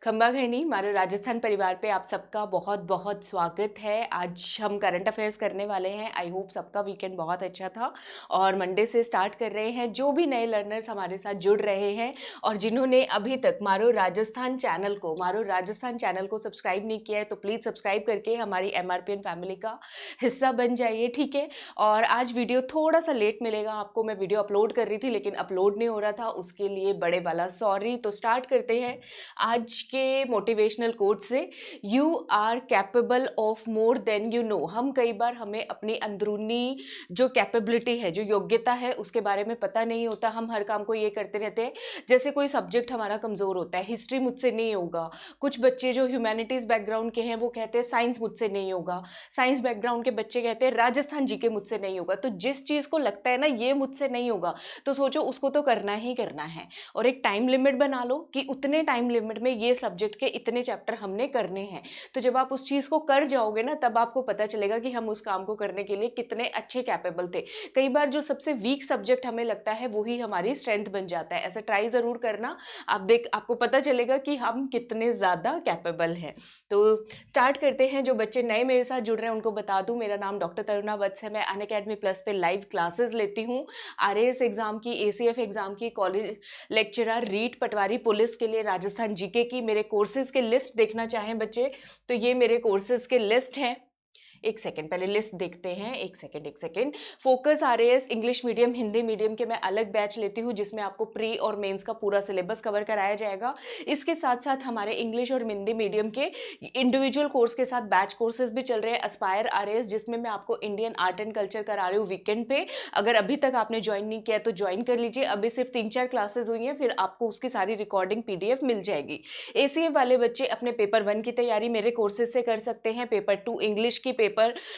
खंबा घनी मारो राजस्थान परिवार पे आप सबका बहुत बहुत स्वागत है। आज हम करंट अफेयर्स करने वाले हैं। आई होप सबका वीकेंड बहुत अच्छा था और मंडे से स्टार्ट कर रहे हैं। जो भी नए लर्नर्स हमारे साथ जुड़ रहे हैं और जिन्होंने अभी तक मारो राजस्थान चैनल को सब्सक्राइब नहीं किया है तो प्लीज़ सब्सक्राइब करके हमारी MRPN फैमिली का हिस्सा बन जाइए, ठीक है। और आज वीडियो थोड़ा सा लेट मिलेगा आपको। मैं वीडियो अपलोड कर रही थी लेकिन अपलोड नहीं हो रहा था, उसके लिए बड़े वाला सॉरी। तो स्टार्ट करते हैं आज के मोटिवेशनल कोट से। You are capable of more than you know. हम कई बार हमें अपनी अंदरूनी जो कैपेबिलिटी है, जो योग्यता है, उसके बारे में पता नहीं होता। हम हर काम को ये करते रहते हैं जैसे कोई सब्जेक्ट हमारा कमज़ोर होता है, हिस्ट्री मुझसे नहीं होगा। कुछ बच्चे जो ह्यूमैनिटीज़ बैकग्राउंड के हैं वो कहते हैं साइंस मुझसे नहीं होगा। साइंस बैकग्राउंड के बच्चे कहते हैं राजस्थान जी के मुझसे नहीं होगा। तो जिस चीज़ को लगता है ना ये मुझसे नहीं होगा, तो सोचो उसको तो करना ही करना है। और एक टाइम लिमिट बना लो कि उतने टाइम लिमिट में ये सब्जेक्ट के इतने चैप्टर हमने करने हैं। तो जब आप उस चीज़ को कर जाओगे ना, तब आपको पता चलेगा कि हम उस काम को करने के लिए कितने अच्छे कैपेबल थे। कई बार जो सबसे वीक सब्जेक्ट हमें लगता है वही हमारी स्ट्रेंथ बन जाता है। ऐसा ट्राई ज़रूर करना। आपको पता चलेगा कि हम कितने ज़्यादा कैपेबल हैं। तो स्टार्ट करते हैं। जो बच्चे नए मेरे साथ जुड़ रहे हैं उनको बता दूं, मेरा नाम डॉक्टर तरुणा वत्स है। मैं अनअकैडमी प्लस पे लाइव क्लासेस लेती हूँ। RAS एग्जाम की, ACF एग्जाम की, कॉलेज लेक्चरर, रीट, पटवारी, पुलिस के लिए, राजस्थान जीके की। मेरे कोर्सेज के लिस्ट देखना चाहें बच्चे तो ये मेरे कोर्सेज के लिस्ट हैं। एक सेकंड, पहले लिस्ट देखते हैं। एक second. Focus RAS English medium, Hindi medium के मैं अलग बैच लेती हूँ जिसमें आपको प्री और मेंस का पूरा सिलेबस कवर कराया जाएगा। इसके साथ साथ हमारे इंग्लिश और हिंदी मीडियम के इंडिविजुअल कोर्स के साथ बैच कोर्सेज भी चल रहे हैं। एस्पायर RAS जिसमें मैं आपको इंडियन आर्ट एंड कल्चर करा रही हूँ वीकेंड पे। अगर अभी तक आपने ज्वाइन नहीं किया तो ज्वाइन कर लीजिए। अभी सिर्फ 3-4 क्लासेस हुई हैं, फिर आपको उसकी सारी रिकॉर्डिंग PDF मिल जाएगी। ACF वाले बच्चे अपने पेपर 1 की तैयारी मेरे कोर्सेज से कर सकते हैं। पेपर 2 इंग्लिश की, पेपर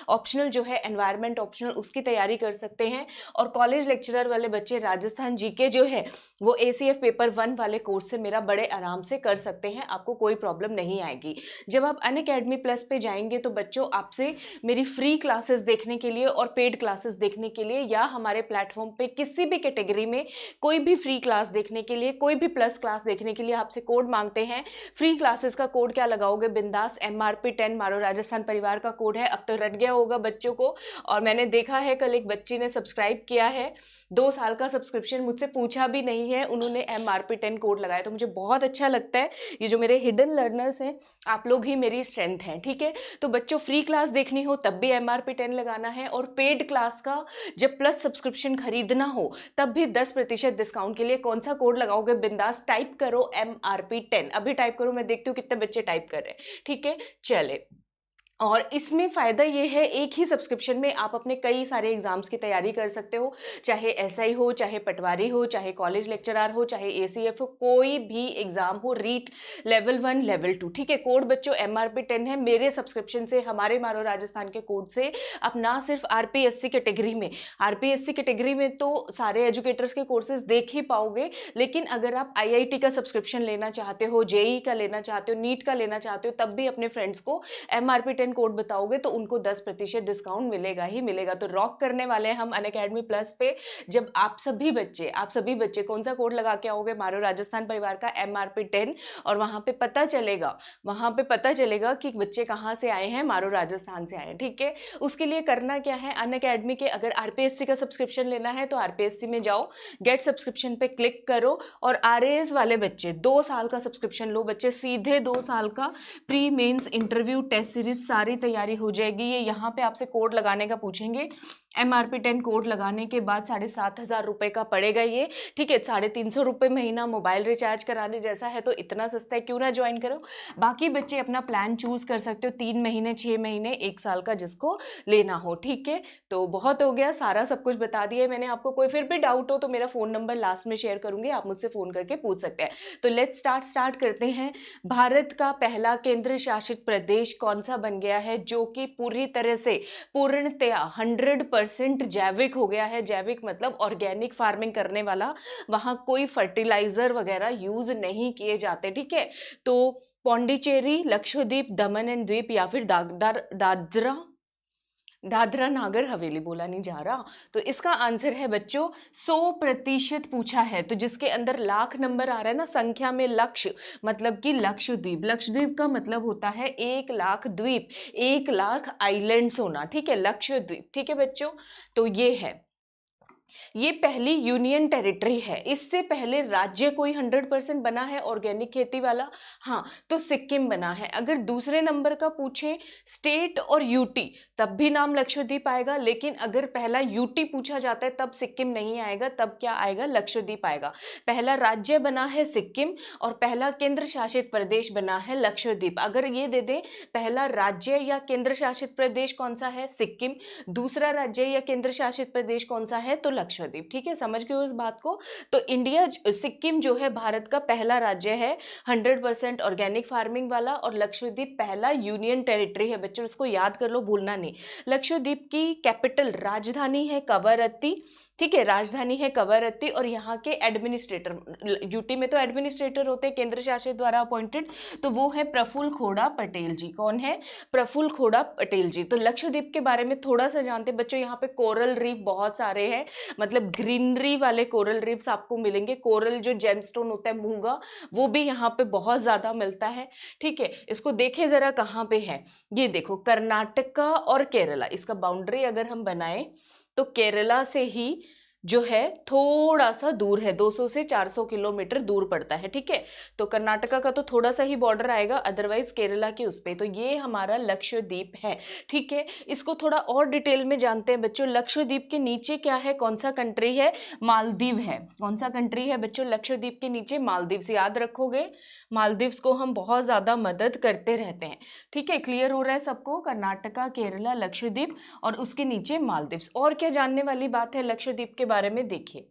ऑप्शनल जो है एनवायरनमेंट ऑप्शनल, उसकी तैयारी कर सकते हैं। और कॉलेज लेक्चरर वाले बच्चे राजस्थान जीके जो है वो ACF पेपर 1 वाले कोर्स से मेरा बड़े आराम से कर सकते हैं। आपको कोई प्रॉब्लम नहीं आएगी। जब आप अनअकैडमी प्लस पे जाएंगे तो बच्चों आपसे मेरी फ्री क्लासेस देखने के लिए और पेड क्लासेस देखने के लिए या हमारे प्लेटफॉर्म पे किसी भी कैटेगरी में कोई भी फ्री क्लास देखने के लिए, कोई भी प्लस क्लास देखने के लिए आपसे कोड मांगते हैं। फ्री क्लासेस का कोड क्या लगाओगे? बिंदास MRP10 मारो राजस्थान परिवार का कोड है। अब तो रट गया होगा बच्चों को। और मैंने देखा है कल एक बच्ची ने सब्सक्राइब किया है, 2 साल का सब्सक्रिप्शन, मुझसे पूछा भी नहीं है, उन्होंने MRP10 कोड लगाया। तो मुझे बहुत अच्छा लगता है। ये जो मेरे हिडन लर्नर्स हैं, आप लोग ही मेरी स्ट्रेंथ हैं, ठीक है। तो बच्चों फ्री क्लास देखनी हो तब भी MRP10 लगाना है, और पेड क्लास का जब प्लस सब्सक्रिप्शन खरीदना हो तब भी 10% डिस्काउंट के लिए कौन सा कोड लगाओगे? बिंदास टाइप करो MRP10। अभी टाइप करो, मैं देखती हूँ कितने बच्चे टाइप कर रहे हैं, ठीक है। चले, और इसमें फ़ायदा ये है एक ही सब्सक्रिप्शन में आप अपने कई सारे एग्जाम्स की तैयारी कर सकते हो। चाहे SI हो, चाहे पटवारी हो, चाहे कॉलेज लेक्चरर हो, चाहे ACF हो, कोई भी एग्जाम हो, रीट लेवल 1 लेवल 2, ठीक है। कोड बच्चों MRP10 है। मेरे सब्सक्रिप्शन से, हमारे मारो राजस्थान के कोड से आप ना सिर्फ RPSC कैटेगरी में, RPSC कैटेगरी में तो सारे एजुकेटर्स के कोर्सेज देख ही पाओगे, लेकिन अगर आप IIT का सब्सक्रिप्शन लेना चाहते हो, JEE का लेना चाहते हो, नीट का लेना चाहते हो, तब भी अपने फ्रेंड्स को MRP10 कोड बताओगे तो उनको 10% डिस्काउंट मिलेगा ही मिलेगा। तो रॉक करने वाले हैं हम अनअकैडमी प्लस पे। जब आप सभी बच्चे कौन सा कोड लगा के आओगे? मारो राजस्थान परिवार का MRP10। और वहां पे पता चलेगा कि बच्चे कहाँ से आए हैं, मारो राजस्थान से आए हैं, ठीक है। उसके लिए करना क्या है? अनअकैडमी के अगर RPSC का सब्सक्रिप्शन लेना है तो RPSC में जाओ, गेट सब्सक्रिप्शन पे क्लिक करो, और RAS वाले बच्चे 2 साल का सब्सक्रिप्शन लो। बच्चे सीधे 2 साल का pre mains interview test series सारी तैयारी हो जाएगी। ये यहाँ पे आपसे कोड लगाने का पूछेंगे। MRP10 कोड लगाने के बाद 7,500 रुपए का पड़ेगा ये, ठीक है। 350 रुपये महीना मोबाइल रिचार्ज कराने जैसा है, तो इतना सस्ता है, क्यों ना ज्वाइन करो। बाकी बच्चे अपना प्लान चूज कर सकते हो, 3 महीने, 6 महीने, 1 साल का, जिसको लेना हो, ठीक है। तो बहुत हो गया, सारा सब कुछ बता दिया मैंने आपको। कोई फिर भी डाउट हो तो मेरा फोन नंबर लास्ट में शेयर करूंगी, आप मुझसे फोन करके पूछ सकते हैं। तो लेट्स स्टार्ट करते हैं। भारत का पहला केंद्र शासित प्रदेश कौन सा बन गया है जो कि पूरी तरह से, पूर्णतया 100% जैविक हो गया है? जैविक मतलब ऑर्गेनिक फार्मिंग करने वाला, वहां कोई फर्टिलाइजर वगैरह यूज नहीं किए जाते, ठीक है। तो पौंडीचेरी, लक्षद्वीप, दमन एंड द्वीप, या फिर दादरा दादरा नागर हवेली बोला नहीं जा रहा, तो इसका आंसर है बच्चों 100% पूछा है। तो जिसके अंदर लाख नंबर आ रहा है ना, संख्या में लक्ष्य, मतलब कि लक्षद्वीप। लक्षद्वीप का मतलब होता है 1 लाख द्वीप, 1 लाख आइलैंड्स होना, ठीक है, लक्षद्वीप, ठीक है बच्चों। तो ये पहली यूनियन टेरिटरी है। इससे पहले राज्य कोई 100% बना है ऑर्गेनिक खेती वाला, हाँ, तो सिक्किम बना है। अगर दूसरे नंबर का पूछे स्टेट और यूटी, तब भी नाम लक्षद्वीप आएगा, लेकिन अगर पहला यूटी पूछा जाता है तब सिक्किम नहीं आएगा, तब क्या आएगा, लक्षद्वीप आएगा। पहला राज्य बना है सिक्किम और पहला केंद्र शासित प्रदेश बना है लक्षद्वीप। अगर ये दे दे पहला राज्य या केंद्र शासित प्रदेश कौन सा है, सिक्किम, दूसरा राज्य या केंद्र शासित प्रदेश कौन सा है, तो लक्षद्वीप, ठीक है, समझ गए उस बात को। तो इंडिया, सिक्किम जो है भारत का पहला राज्य है 100% ऑर्गेनिक फार्मिंग वाला, और लक्षद्वीप पहला यूनियन टेरिटरी है बच्चों, इसको याद कर लो, भूलना नहीं। लक्षद्वीप की कैपिटल राजधानी है कवरत्ती, ठीक है, राजधानी है कवरत्ती, और यहाँ के एडमिनिस्ट्रेटर, यूटी में तो एडमिनिस्ट्रेटर होते हैं केंद्र शासित द्वारा अपॉइंटेड, तो वो है प्रफुल्ल खोड़ा पटेल जी। कौन है, प्रफुल्ल खोड़ा पटेल जी। तो लक्षद्वीप के बारे में थोड़ा सा जानते हैं बच्चों, यहाँ पे कोरल रीफ बहुत सारे हैं, मतलब ग्रीनरी वाले कोरल रीफ्स आपको मिलेंगे। कोरल जो जेमस्टोन होता है मूंगा, वो भी यहाँ पे बहुत ज्यादा मिलता है, ठीक है। इसको देखें जरा कहाँ पे है, ये देखो कर्नाटका और केरला, इसका बाउंड्री अगर हम बनाए तो केरला से ही जो है थोड़ा सा दूर है, 200 से 400 किलोमीटर दूर पड़ता है, ठीक है। तो कर्नाटका का तो थोड़ा सा ही बॉर्डर आएगा, अदरवाइज केरला के उस पे। तो ये हमारा लक्षद्वीप है, ठीक है। इसको थोड़ा और डिटेल में जानते हैं बच्चों। लक्षद्वीप के नीचे क्या है, कौन सा कंट्री है, मालदीव है। कौन सा कंट्री है बच्चों, लक्षद्वीप के नीचे मालदीव। से याद रखोगे, मालदीव्स को हम बहुत ज्यादा मदद करते रहते हैं, ठीक है। क्लियर हो रहा है सबको, कर्नाटका, केरला, लक्षद्वीप और उसके नीचे मालदीव्स। और क्या जानने वाली बात है लक्षद्वीप के बारे में, देखिए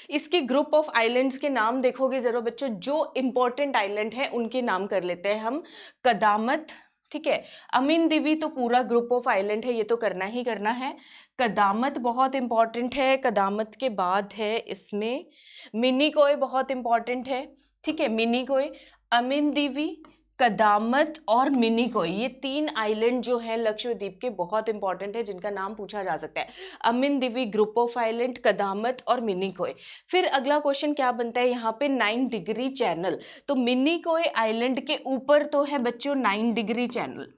इसके ग्रुप ऑफ आइलैंड्स के नाम देखोगे जरा बच्चों, जो इंपॉर्टेंट आइलैंड है उनके नाम कर लेते हैं हम। कदामत, ठीक है, अमीन दिवी तो पूरा ग्रुप ऑफ आइलैंड है, ये तो करना ही करना है। कदामत बहुत इंपॉर्टेंट है, कदामत के बाद है इसमें मिनिकोय, बहुत इंपॉर्टेंट है, ठीक है, मिनिकोय, अमीन दिवी, कदामत और मिनिकोय, ये 3 आइलैंड जो है लक्षद्वीप के बहुत इंपॉर्टेंट है, जिनका नाम पूछा जा सकता है। अमीन दिवी ग्रुप ऑफ आइलैंड, कदामत और मिनिकोय। फिर अगला क्वेश्चन क्या बनता है यहाँ पे, 9 डिग्री चैनल। तो मिनिकोय आइलैंड के ऊपर तो है बच्चों 9 डिग्री चैनल,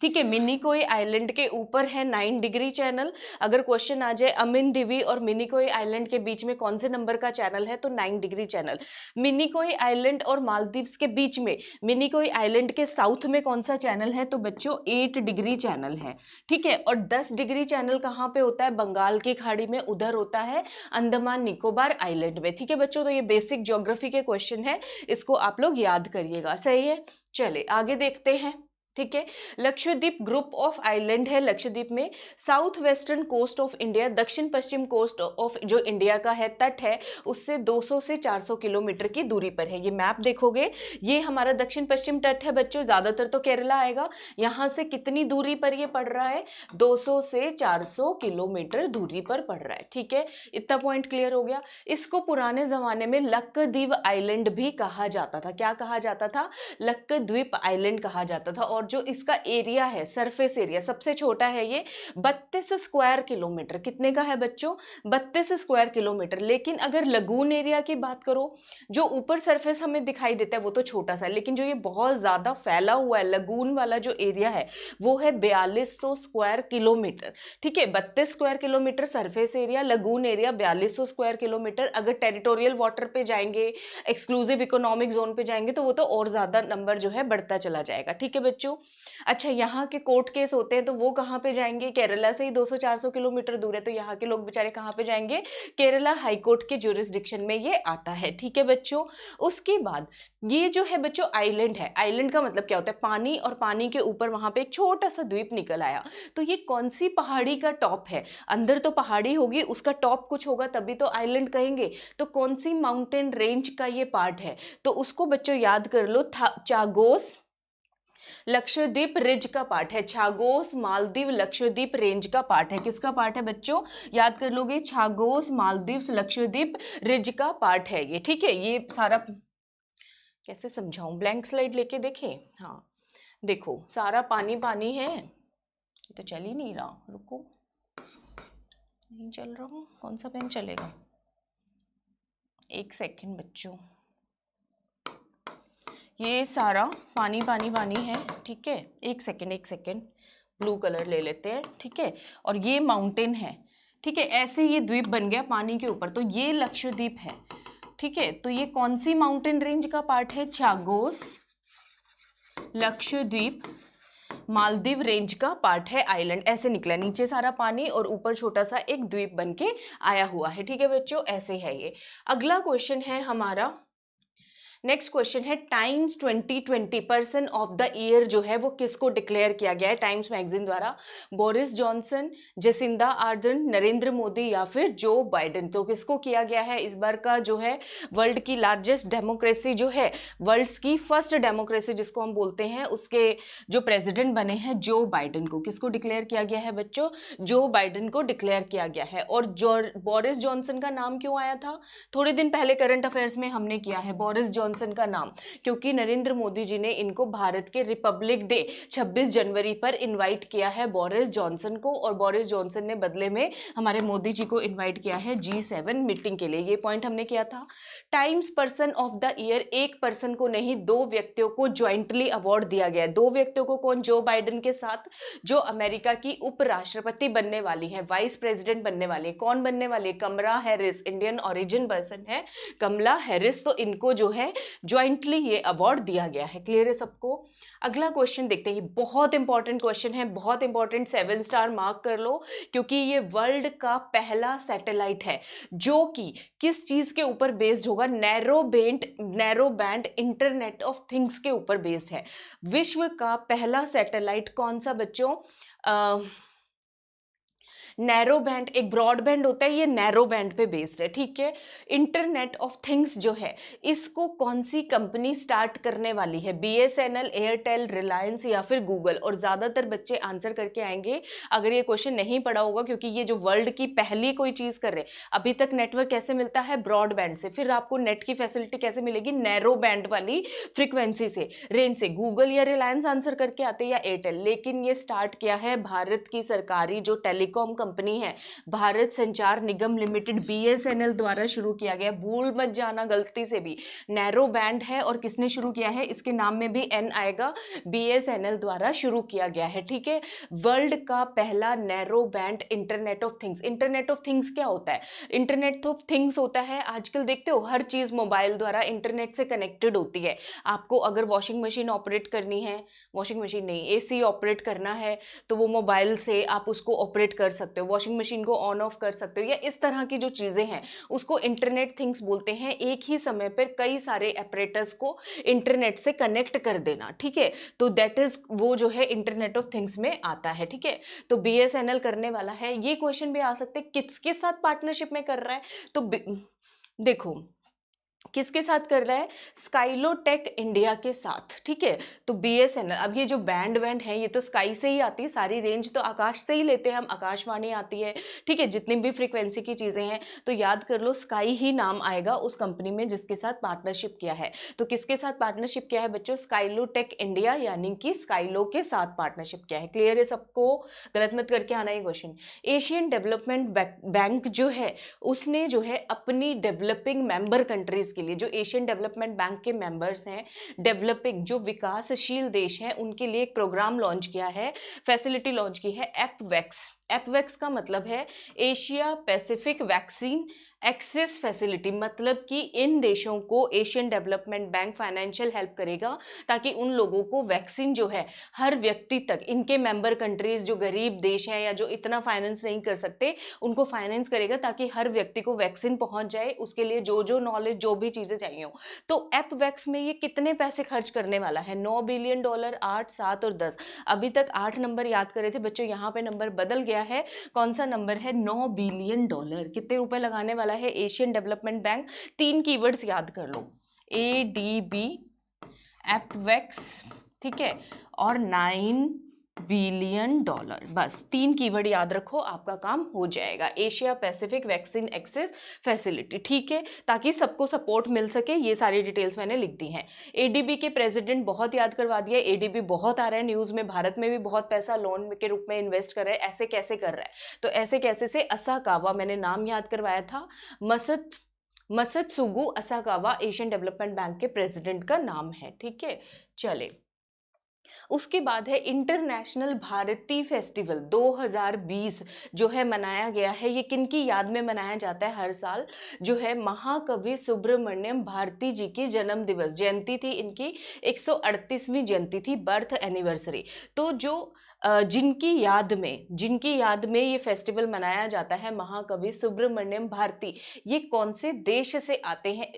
ठीक है, मिनिकोय आइलैंड के ऊपर है 9 डिग्री चैनल। अगर क्वेश्चन आ जाए अमीन दिवी और मिनिकोय आइलैंड के बीच में कौन से नंबर का चैनल है, तो 9 डिग्री चैनल। मिनिकोय आइलैंड और मालदीव्स के बीच में, मिनिकोय आइलैंड के साउथ में कौन सा चैनल है, तो बच्चों 8 डिग्री चैनल है, ठीक है। और 10 डिग्री चैनल कहाँ पे होता है, बंगाल की खाड़ी में, उधर होता है अंडमान निकोबार आइलैंड में, ठीक है बच्चों। तो ये बेसिक ज्योग्राफी के क्वेश्चन है, इसको आप लोग याद करिएगा, सही है। चले आगे देखते हैं, ठीक है। लक्षद्वीप ग्रुप ऑफ आइलैंड है, लक्षद्वीप में south western coast of India, दक्षिण पश्चिम कोस्ट ऑफ जो इंडिया का है, तट है, उससे 200 से 400 किलोमीटर की दूरी पर है। ये मैप देखोगे, ये हमारा दक्षिण पश्चिम तट है बच्चों, ज्यादातर तो केरला आएगा। यहां से कितनी दूरी पर ये पड़ रहा है, 200 से 400 किलोमीटर दूरी पर पड़ रहा है, ठीक है। इतना पॉइंट क्लियर हो गया। इसको पुराने जमाने में लक्षद्वीप आइलैंड भी कहा जाता था। क्या कहा जाता था, लक्षद्वीप आइलैंड कहा जाता था। और जो इसका एरिया है, सरफेस एरिया सबसे छोटा है, ये 32 स्क्वायर किलोमीटर। कितने का है बच्चों, 32 स्क्वायर किलोमीटर। लेकिन अगर लगून एरिया की बात करो, जो ऊपर सरफेस हमें दिखाई देता है वो तो छोटा सा है, लेकिन जो ये बहुत ज्यादा फैला हुआ है लगून वाला जो एरिया है, वो है 4200 स्क्वायर किलोमीटर, ठीक है। 32 square kilometre surface area, lagoon area 4200 square kilometre. अगर टेरिटोरियल वाटर पे जाएंगे, एक्सक्लूसिव इकोनॉमिक जोन पे जाएंगे, तो वो तो और ज्यादा नंबर जो है बढ़ता चला जाएगा, ठीक है बच्चों। अच्छा, यहाँ के कोर्ट केस होते हैं तो वो कहाँ पे जाएंगे, केरला से ही 200-400 किलोमीटर दूर है, तो यहाँ के लोग बेचारे कहाँ पे जाएंगे, केरला हाईकोर्ट के ज्यूरिसडिक्शन में ये आता है, ठीक है बच्चों। उसके बाद ये जो है बच्चों आइलैंड है, आइलैंड का मतलब क्या होता है, पानी, और पानी के ऊपर वहां पे एक छोटा सा द्वीप निकल आया। तो ये कौन सी पहाड़ी का टॉप है, अंदर तो पहाड़ी होगी, उसका टॉप कुछ होगा तभी तो आइलैंड कहेंगे। तो कौन सी माउंटेन रेंज का ये पार्ट है, तो उसको बच्चों याद कर लो, चागोस लक्षद्वीप रिज का पार्ट है। छागोस मालदीव लक्षद्वीप रेंज का पार्ट है। किसका पार्ट है बच्चों, याद कर लोगे, छागोस मालदीव लक्षद्वीप रिज का पार्ट है ये, ठीक है। ये सारा कैसे समझाऊं, ब्लैंक स्लाइड लेके देखें, हाँ देखो सारा पानी पानी है, ये तो चल ही नहीं रहा, रुको, नहीं चल रहा, कौन सा पेन चलेगा, एक सेकंड बच्चों। ये सारा पानी पानी पानी है, ठीक है, एक सेकंड, ब्लू कलर ले लेते हैं, ठीक है, और ये माउंटेन है, ठीक है, ऐसे ये द्वीप बन गया पानी के ऊपर, तो ये लक्षद्वीप है, ठीक है। तो ये कौन सी माउंटेन रेंज का पार्ट है, चागोस, लक्षद्वीप, मालदीव रेंज का पार्ट है, आइलैंड, ऐसे निकला, नीचे सारा पानी और ऊपर छोटा सा एक द्वीप बन के आया हुआ है, ठीक है बच्चों, ऐसे है ये। अगला क्वेश्चन है हमारा, नेक्स्ट क्वेश्चन है, Times 2020 person of the year जो है वो किसको डिक्लेयर किया गया है टाइम्स मैगजीन द्वारा, Boris Johnson, Jacinda Ardern, Narendra Modi या फिर जो बाइडेन। तो किसको किया गया है इस बार का जो है वर्ल्ड की लार्जेस्ट डेमोक्रेसी जो है, वर्ल्ड की फर्स्ट डेमोक्रेसी जिसको हम बोलते हैं, उसके जो प्रेसिडेंट बने हैं जो बाइडेन को, किसको डिक्लेयर किया गया है बच्चों, जो बाइडेन को डिक्लेयर किया गया है। और जो बोरिस जॉनसन का नाम क्यों आया था, थोड़े दिन पहले करंट अफेयर्स में हमने किया है बोरिस जॉनसन का नाम, क्योंकि नरेंद्र मोदी जी ने इनको भारत के रिपब्लिक डे 26 जनवरी पर इनवाइट किया है बोरिस जॉनसन को, और बोरिस जॉनसन ने बदले में हमारे मोदी जी को इनवाइट किया है G7 मीटिंग के लिए, ये पॉइंट हमने किया था। Times person of the year एक पर्सन को नहीं, दो व्यक्तियों को ज्वाइंटली अवार्ड दिया गया है। दो व्यक्तियों को, कौन, जो बाइडेन के साथ, जो अमेरिका की उपराष्ट्रपति बनने वाली है, वाइस प्रेसिडेंट बनने वाली, कौन बनने वाली, कमला हैरिस, इंडियन ओरिजिन पर्सन है कमला हैरिस, तो इनको जो है ज्वाइंटली ये अवार्ड दिया गया है। क्लियर है सबको। अगला क्वेश्चन देखते हैं, बहुत इंपॉर्टेंट क्वेश्चन है, बहुत इंपॉर्टेंट, 7 स्टार मार्क कर लो, क्योंकि ये वर्ल्ड का पहला सैटेलाइट है जो कि किस चीज के ऊपर बेस्ड होगा, narrow band internet of things के ऊपर बेस्ड है। विश्व का पहला सैटेलाइट कौन सा बच्चों, नैरो बैंड, एक ब्रॉड बैंड होता है, ये नैरो बैंड पे बेस्ड है, ठीक है। इंटरनेट ऑफ थिंग्स जो है इसको कौन सी कंपनी स्टार्ट करने वाली है, BSNL, एयरटेल, रिलायंस या फिर गूगल। और ज्यादातर बच्चे आंसर करके आएंगे अगर ये क्वेश्चन नहीं पढ़ा होगा, क्योंकि ये जो वर्ल्ड की पहली कोई चीज कर रहे, अभी तक नेटवर्क कैसे मिलता है, ब्रॉडबैंड से, फिर आपको नेट की फैसिलिटी कैसे मिलेगी, नैरो बैंड वाली फ्रीक्वेंसी से, रेंज से। गूगल या रिलायंस आंसर करके आते या एयरटेल, लेकिन ये स्टार्ट किया है भारत की सरकारी जो टेलीकॉम कंपनी है, भारत संचार निगम लिमिटेड, BSNL द्वारा शुरू किया गया। भूल मत जाना गलती से भी, नैरो बैंड है और किसने शुरू किया है, इसके नाम में भी N आएगा, BSNL द्वारा शुरू किया गया है, ठीक है। वर्ल्ड का पहला narrow band internet of things. Internet of things क्या होता है, इंटरनेट ऑफ थिंग्स होता है, आजकल देखते हो हर चीज मोबाइल द्वारा इंटरनेट से कनेक्टेड होती है। आपको अगर वॉशिंग मशीन ऑपरेट करनी है, वॉशिंग मशीन नहीं, AC ऑपरेट करना है, तो वो मोबाइल से आप उसको ऑपरेट कर सकते हो, वॉशिंग मशीन को ऑन ऑफ कर सकते हो, या इस तरह की जो चीजें हैं उसको इंटरनेट थिंग्स बोलते हैं। एक ही समय पर कई सारे ऑपरेटर्स को इंटरनेट से कनेक्ट कर देना, ठीक है, तो दैट इज वो जो है इंटरनेट ऑफ थिंग्स में आता है, ठीक है। तो BSNL करने वाला है। ये क्वेश्चन भी आ सकते हैं, किसके साथ पार्टनरशिप में कर रहा है, तो देखो किसके साथ कर रहा है, स्काइलोटेक इंडिया के साथ, ठीक है। तो BSNL, अब ये जो बैंड है ये तो स्काई से ही आती है, सारी रेंज तो आकाश से ही लेते हैं हम, आकाशवाणी आती है, ठीक है, जितनी भी फ्रीक्वेंसी की चीजें हैं, तो याद कर लो स्काई ही नाम आएगा उस कंपनी में जिसके साथ पार्टनरशिप किया है। तो किसके साथ पार्टनरशिप किया है बच्चों, स्काइलोटेक इंडिया, यानी कि स्काइलो के साथ पार्टनरशिप किया है। क्लियर है सबको, गलत मत करके आना ये क्वेश्चन। एशियन डेवलपमेंट बैंक जो है उसने जो है अपनी डेवलपिंग मेंबर कंट्रीज के लिए, जो एशियन डेवलपमेंट बैंक के मेंबर्स हैं, डेवलपिंग जो विकासशील देश हैं, उनके लिए एक प्रोग्राम लॉन्च किया है, फैसिलिटी लॉन्च की है, एपवेक्स। एपवेक्स का मतलब है Asia Pacific vaccine access facility, मतलब कि इन देशों को Asian development bank financial help करेगा ताकि उन लोगों को वैक्सीन जो है हर व्यक्ति तक, इनके मेंबर कंट्रीज जो गरीब देश हैं या जो इतना फाइनेंस नहीं कर सकते उनको फाइनेंस करेगा ताकि हर व्यक्ति को वैक्सीन पहुंच जाए, उसके लिए जो जो नॉलेज, जो भी चीजें चाहिए हो। तो एपवेक्स में ये कितने पैसे खर्च करने वाला है, $9 बिलियन, 8, 7 और 10। अभी तक 8 नंबर याद करे थे बच्चों, यहाँ पे नंबर बदल गया है, कौन सा नंबर है, $9 बिलियन। कितने रुपए लगाने वाला है एशियन डेवलपमेंट बैंक, 3 कीवर्ड्स याद कर लो, ADB, एपवेक्स, ठीक है, और 9 बिलियन डॉलर। बस 3 कीवर्ड याद रखो, आपका काम हो जाएगा। Asia Pacific vaccine access facility, ठीक है, ताकि सबको सपोर्ट मिल सके। ये सारी डिटेल्स मैंने लिख दी हैं। एडीबी के प्रेसिडेंट बहुत याद करवा दिया। एडीबी बहुत आ रहा है न्यूज में, भारत में भी बहुत पैसा लोन के रूप में इन्वेस्ट कर रहा है। ऐसे कैसे कर रहा है? तो ऐसे कैसे से असाकावा, मैंने नाम याद करवाया था, मसत्सुगु असाकावा एशियन डेवलपमेंट बैंक के प्रेसिडेंट का नाम है, ठीक है। चले, उसके बाद है इंटरनेशनल भारती फेस्टिवल 2020 जो है मनाया गया है। ये किनकी याद में मनाया जाता है हर साल? जो है महाकवि सुब्रमण्यम भारती जी की जन्म दिवस, जयंती थी इनकी, 138वीं जयंती थी, बर्थ एनिवर्सरी। तो जो जिनकी याद में ये फेस्टिवल मनाया जाता है, महाकवि सुब्रमण्यम भारती, ये कौन से देश से आते हैं?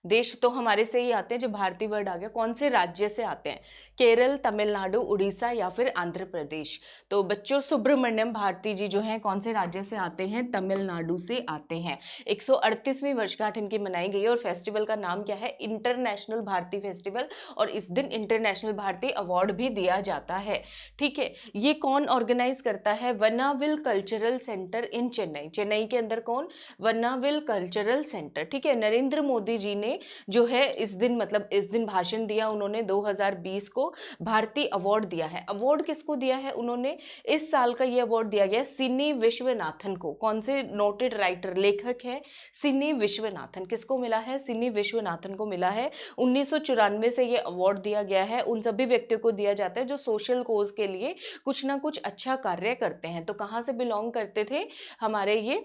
देश तो हमारे से ही आते हैं, जो भारतीय वर्ड आ गया। कौन से राज्य से आते हैं? केरल, तमिलनाडु, उड़ीसा या फिर आंध्र प्रदेश? तो बच्चों, सुब्रमण्यम भारती जी जो हैं कौन से राज्य से आते हैं? तमिलनाडु से आते हैं। 138वीं वर्षगांठ इनकी मनाई गई है और फेस्टिवल का नाम क्या है? International Bharati festival. और इस दिन इंटरनेशनल भारती अवार्ड भी दिया जाता है, ठीक है। ये कौन ऑर्गेनाइज करता है? वनाविल कल्चरल सेंटर इन चेन्नई। चेन्नई के अंदर कौन? वनाविल कल्चरल सेंटर, ठीक है। नरेंद्र मोदी जी ने जो है इस दिन, मतलब इस दिन भाषण दिया उन्होंने, 2020 को भारतीय अवार्ड दिया है। अवार्ड किसको दिया है उन्होंने? इस साल का ये अवार्ड दिया गया सिनी विश्वनाथन को। कौन से नोटेड राइटर, लेखक है? सिनी विश्वनाथन। किसको मिला है? सिनी विश्वनाथन को मिला है। 1994 से ये अवार्ड दिया गया है। उन सभी व्यक्तियों को दिया जाता है जो सोशल कोज के लिए कुछ ना कुछ अच्छा कार्य करते हैं। तो कहाँ से बिलोंग करते थे हमारे ये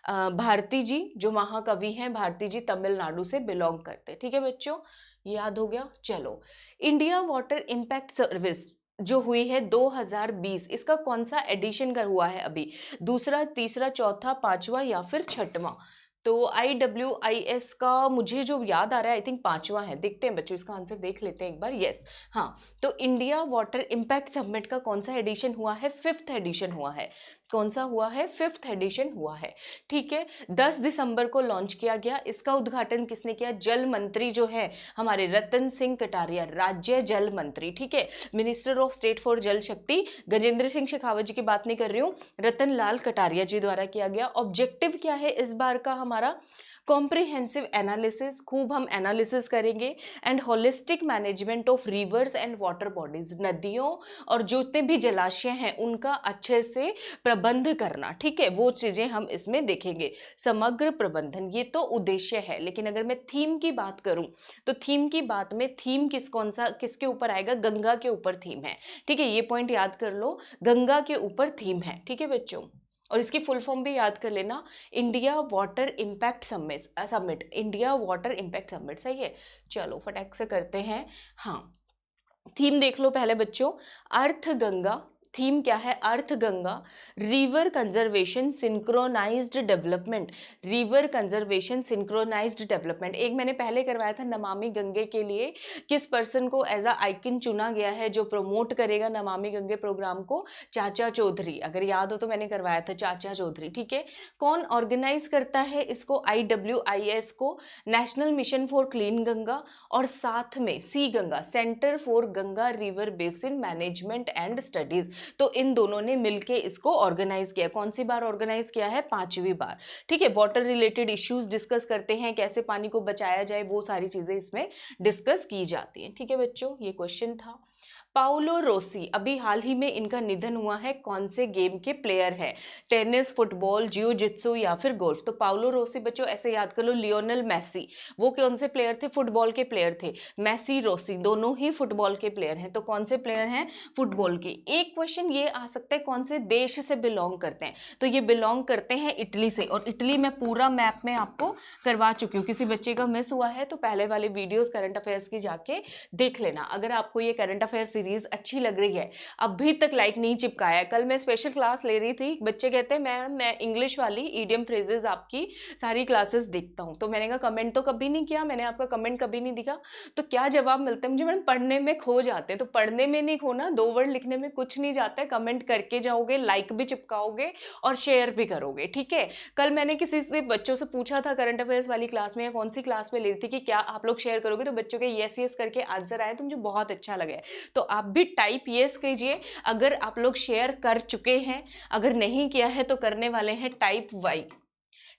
भारती जी, जो महाकवि हैं भारती जी, तमिलनाडु से बिलोंग करते, ठीक है बच्चों, याद हो गया। चलो, इंडिया वाटर इम्पैक्ट सर्विस जो हुई है 2020, इसका कौन सा एडिशन का हुआ है अभी? दूसरा, तीसरा, चौथा, पांचवा या फिर छठवां? तो IWIS का मुझे जो याद आ रहा है, आई थिंक पांचवा है। देखते हैं बच्चों, इसका आंसर देख लेते हैं एक बार। यस, हाँ। तो इंडिया वाटर इम्पैक्ट समिट का कौन सा एडिशन हुआ है? 5th एडिशन हुआ है। कौन सा हुआ है? 5th एडिशन हुआ है, ठीक है। 10 दिसंबर को लॉन्च किया गया। इसका उद्घाटन किसने किया? जल मंत्री जो है हमारे रतन सिंह कटारिया, राज्य जल मंत्री, ठीक है। मिनिस्टर ऑफ स्टेट फॉर जल शक्ति गजेंद्र सिंह शेखावत जी की बात नहीं कर रही हूँ, रतन लाल कटारिया जी द्वारा किया गया। ऑब्जेक्टिव क्या है इस बार का हमारा? कॉम्प्रिहेंसिव एनालिसिस, खूब हम एनालिसिस करेंगे, and holistic management of reverse and water bodies, नदियों और जितने भी जलाशय हैं उनका अच्छे से प्रबंध करना, ठीक है, वो चीजें हम इसमें देखेंगे। समग्र प्रबंधन, ये तो उद्देश्य है। लेकिन अगर मैं थीम की बात करूं, तो थीम की बात में थीम कौन सा किसके ऊपर आएगा? गंगा के ऊपर थीम है, ठीक है। ये पॉइंट याद कर लो, गंगा के ऊपर थीम है, ठीक है बच्चों। और इसकी फुल फॉर्म भी याद कर लेना, India water impact summit, India water impact summit, सही है। चलो फटाक से करते हैं। हाँ, थीम देख लो पहले बच्चों, अर्थ गंगा। थीम क्या है? Earth Ganga, river conservation synchronised development, river conservation synchronised development. एक मैंने पहले करवाया था नमामि गंगे के लिए, किस पर्सन को एज अ आइकन चुना गया है जो प्रमोट करेगा नमामि गंगे प्रोग्राम को? चाचा चौधरी, अगर याद हो तो मैंने करवाया था चाचा चौधरी, ठीक है। कौन ऑर्गेनाइज करता है इसको? IWIS को, national mission for clean Ganga, और साथ में C Ganga, centre for Ganga river basin management and studies. तो इन दोनों ने मिलके इसको ऑर्गेनाइज किया। कौन सी बार ऑर्गेनाइज किया है? 5वीं बार, ठीक है। वाटर रिलेटेड इश्यूज डिस्कस करते हैं, कैसे पानी को बचाया जाए, वो सारी चीजें इसमें डिस्कस की जाती हैं, ठीक है बच्चों। ये क्वेश्चन था। पाउलो रोसी, अभी हाल ही में इनका निधन हुआ है। कौन से गेम के प्लेयर है? टेनिस, फुटबॉल, जियो जित्सु या फिर गोल्फ? तो पाउलो रोसी बच्चों ऐसे याद कर लो, लियोनेल मेसी, वो कौन से प्लेयर थे? फुटबॉल के प्लेयर थे। मेसी, रोसी दोनों ही फुटबॉल के प्लेयर हैं। तो कौन से प्लेयर हैं? फुटबॉल के। एक क्वेश्चन ये आ सकता है, कौन से देश से बिलोंग करते हैं? तो ये बिलोंग करते हैं इटली से, और इटली मैं पूरा मैप में आपको करवा चुकी हूँ। किसी बच्चे का मिस हुआ है तो पहले वाले वीडियोस करंट अफेयर्स की जाके देख लेना। अगर आपको ये करंट अफेयर सीरीज अच्छी लग रही है, अभी तक लाइक नहीं चिपकाया, कल मैं स्पेशल क्लास ले रही थी, बच्चे कहते हैं मैम मैं इंग्लिश वाली ईडियम फ्रेजेस आपकी सारी क्लासेस देखता हूँ। तो मैंने कहा कमेंट तो कभी नहीं किया, मैंने आपका कमेंट कभी नहीं दिखा। तो क्या जवाब मिलता है मुझे? मैडम पढ़ने में खो जाते हैं। तो पढ़ने में नहीं खोना, 2 वर्ड लिखने में कुछ नहीं जाता है, कमेंट करके जाओगे, लाइक भी चिपकाओगे और शेयर भी करोगे, ठीक है। कल मैंने किसी से बच्चों से पूछा था करंट अफेयर्स वाली क्लास में या कौन सी क्लास में ले रही थी कि क्या आप लोग शेयर करोगे, तो बच्चों के यस यस करके आंसर आए, तो मुझे बहुत अच्छा लगा। तो आप भी टाइप यस कीजिए अगर आप लोग शेयर कर चुके हैं, अगर नहीं किया है तो करने वाले हैं टाइप वाई।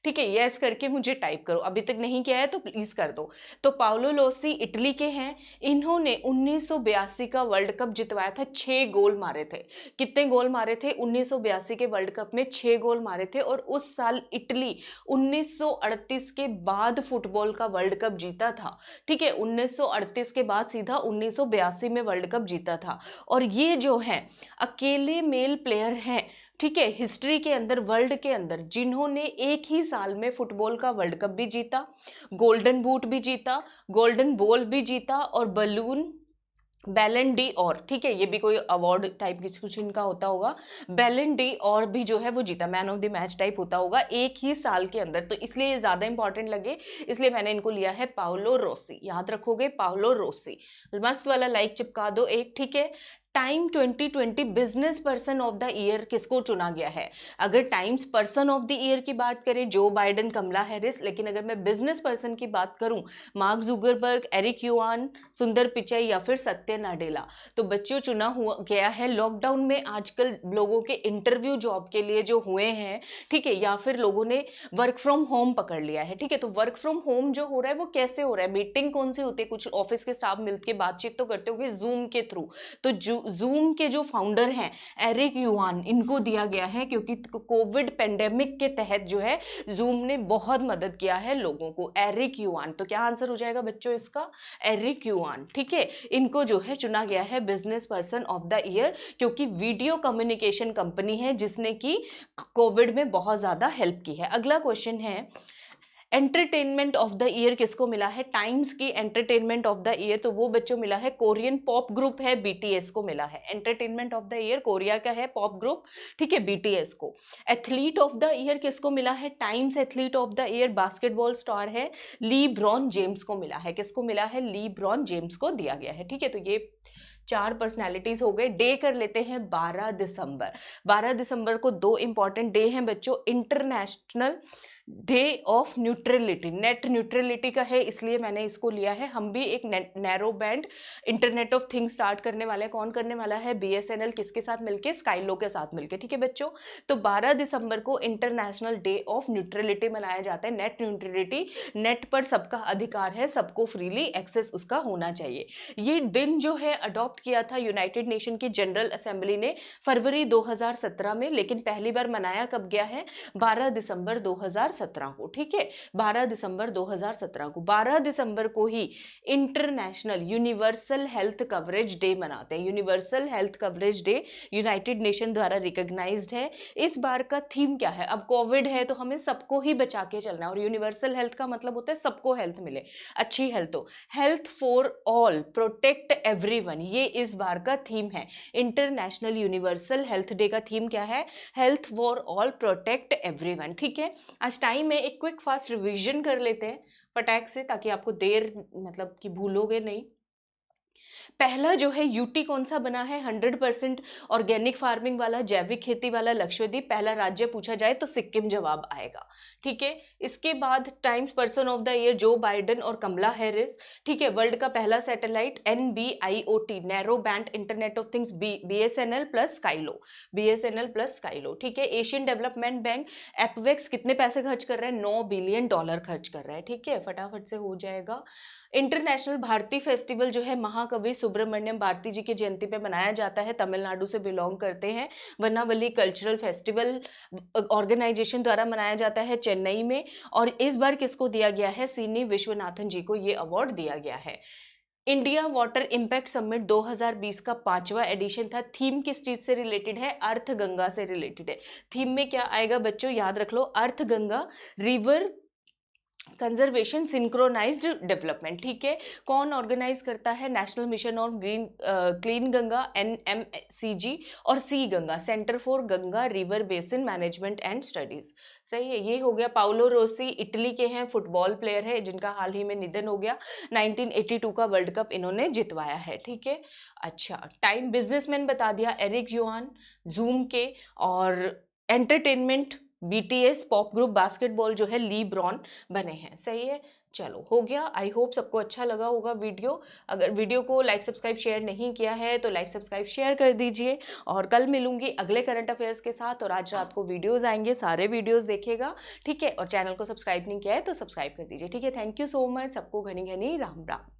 ठीक है, यस करके मुझे टाइप करो, अभी तक नहीं किया है तो प्लीज कर दो। तो पाउलो लोसी इटली के हैं, इन्होंने 1982 का वर्ल्ड कप जितवाया था, 6 गोल मारे थे। कितने गोल मारे थे? 1982 के वर्ल्ड कप में 6 गोल मारे थे। और उस साल इटली 1938 के बाद फुटबॉल का वर्ल्ड कप जीता था। ठीक है, 1938 के बाद सीधा 1982 में वर्ल्ड कप जीता था। और ये जो है अकेले मेल प्लेयर हैं, ठीक है, हिस्ट्री के अंदर, वर्ल्ड के अंदर, जिन्होंने एक ही साल में फुटबॉल का वर्ल्ड कप भी जीता, गोल्डन बूट भी जीता, गोल्डन बॉल भी जीता और बलून बैलन डी और, ठीक है, ये भी कोई अवार्ड टाइप की कुछ इनका होता होगा, बैलन डी और भी जो है वो जीता, man of the match type होता होगा एक ही साल के अंदर। तो इसलिए ये ज्यादा इंपॉर्टेंट लगे, इसलिए मैंने इनको लिया है पाउलो रोसी। याद रखोगे, पाउलो रोसी। मस्त वाला लाइक चिपका दो एक, ठीक है। Time 2020 business person of the year किसको चुना गया है? अगर times person of the year की बात करें जो बाइडेन, कमला हैरिस, लेकिन अगर मैं बिजनेस पर्सन की बात करूं, मार्क जुगरबर्ग, एरिक युआन, सुंदर पिचाई या फिर सत्य नाडेला। तो बच्चों चुना हुआ गया है लॉकडाउन में आजकल लोगों के इंटरव्यू जॉब के लिए जो हुए हैं, ठीक है, या फिर लोगों ने वर्क फ्रॉम होम पकड़ लिया है। ठीक है, तो वर्क फ्रॉम होम जो हो रहा है वो कैसे हो रहा है? मीटिंग कौन सी होती है? कुछ ऑफिस के स्टाफ मिलकर बातचीत तो करते होंगे जूम के थ्रू। तो जूम के जो फाउंडर हैं एरिक युआन, इनको दिया गया है क्योंकि कोविड पेंडेमिक के तहत जो है जूम ने बहुत मदद किया है लोगों को। एरिक युआन, तो क्या आंसर हो जाएगा बच्चों इसका? Eric Yuan. ठीक है, इनको जो है चुना गया है business person of the year, क्योंकि वीडियो कम्युनिकेशन कंपनी है जिसने की कोविड में बहुत ज्यादा हेल्प की है। अगला क्वेश्चन है, एंटरटेनमेंट ऑफ द ईयर किसको मिला है? टाइम्स की एंटरटेनमेंट ऑफ द ईयर, तो वो बच्चों मिला है कोरियन पॉप ग्रुप है बीटीएस को मिला है। Entertainment of the year Korea का है पॉप ग्रुप, ठीक है, बीटीएस को। एथलीट ऑफ द ईयर किसको मिला है? Times athlete of the year basketball star है ली ब्रॉन जेम्स को मिला है। किसको मिला है? ली ब्रॉन जेम्स को दिया गया है। ठीक है, तो ये 4 पर्सनैलिटीज हो गए। डे कर लेते हैं 12 दिसंबर। 12 दिसंबर को 2 इंपॉर्टेंट डे हैं बच्चों। International day of neutrality, net neutrality का है इसलिए मैंने इसको लिया है। हम भी एक narrow band internet of things start करने वाले हैं। कौन करने वाला है? बीएसएनएल। किसके साथ मिलके? स्काईलो के साथ मिलके। ठीक है बच्चों, तो 12 दिसंबर को इंटरनेशनल डे ऑफ न्यूट्रलिटी मनाया जाता है। नेट न्यूट्रलिटी, नेट पर सबका अधिकार है, सबको फ्रीली एक्सेस उसका होना चाहिए। ये दिन जो है अडॉप्ट किया था यूनाइटेड नेशन की जनरल असेंबली ने फरवरी 2017 में, लेकिन पहली बार मनाया कब गया है? 12 दिसंबर 2017 को। ठीक है, 12 दिसंबर 2017 को। 12 दिसंबर को ही international universal health coverage day मनाते हैं। Universal health coverage day united nation द्वारा रिकॉग्नाइज्ड है। इस बार का थीम क्या है? अब कोविड है तो हमें सबको ही बचा के चलना है, और यूनिवर्सल हेल्थ का मतलब होता है सबको हेल्थ मिले, अच्छी हेल्थ हो। Health for all, protect everyone, ये इस बार का थीम है। इंटरनेशनल यूनिवर्सल हेल्थ डे का थीम क्या है? Health for all, protect everyone. ठीक है, आज टाइम में एक क्विक फास्ट रिवीजन कर लेते हैं फटाक से, ताकि आपको देर मतलब कि भूलोगे नहीं। पहला जो है यूटी कौन सा बना है? 100% ऑर्गेनिक फार्मिंग वाला, जैविक खेती वाला लक्षद्वीप। पहला राज्य पूछा जाए तो सिक्किम जवाब आएगा। ठीक है, इसके बाद Times person of the year Joe Biden और कमला हैरिस। ठीक है, वर्ल्ड का पहला satellite NB-IoT, narrow band internet of things, BSNL plus Skylo, BSNL plus Skylo. ठीक है, एशियन डेवलपमेंट बैंक एपवेक्स कितने पैसे खर्च कर रहा है? $9 बिलियन खर्च कर रहा है। ठीक है, फटाफट से हो जाएगा। इंटरनेशनल भारती फेस्टिवल जो है महाकवि सुब्रमण्यम भारती जी की जयंती पे मनाया जाता है, तमिलनाडु से बिलोंग करते हैं। वनावली कल्चरल फेस्टिवल ऑर्गेनाइजेशन द्वारा मनाया जाता है चेन्नई में, और इस बार किसको दिया गया है? सीनी विश्वनाथन जी को ये अवार्ड दिया गया है। इंडिया वाटर इम्पैक्ट समिट 2020 का 5वां एडिशन था। थीम किस चीज से रिलेटेड है? अर्थ गंगा से रिलेटेड है। थीम में क्या आएगा बच्चों? याद रख लो, Earth Ganga, river conservation, synchronised development. ठीक है, कौन ऑर्गेनाइज करता है? National mission of green clean Ganga, NMCG, और C Ganga, centre for Ganga river basin management and studies. सही है, ये हो गया। पाउलो रोसी इटली के हैं, फुटबॉल प्लेयर है जिनका हाल ही में निधन हो गया। 1982 का वर्ल्ड कप इन्होंने जितवाया है। ठीक है, अच्छा, टाइम बिजनेसमैन बता दिया एरिक युआन जूम के, और entertainment BTS pop group basketball जो है लीब्रॉन बने हैं। सही है, चलो हो गया। आई होप सबको अच्छा लगा होगा वीडियो। अगर वीडियो को लाइक सब्सक्राइब शेयर नहीं किया है तो लाइक सब्सक्राइब शेयर कर दीजिए। और कल मिलूंगी अगले करंट अफेयर्स के साथ, और आज रात को वीडियोस आएंगे, सारे वीडियोस देखिएगा, ठीक है। और चैनल को सब्सक्राइब नहीं किया है तो सब्सक्राइब कर दीजिए, ठीक है। थैंक यू सो मच, सबको घनी घनी राम राम।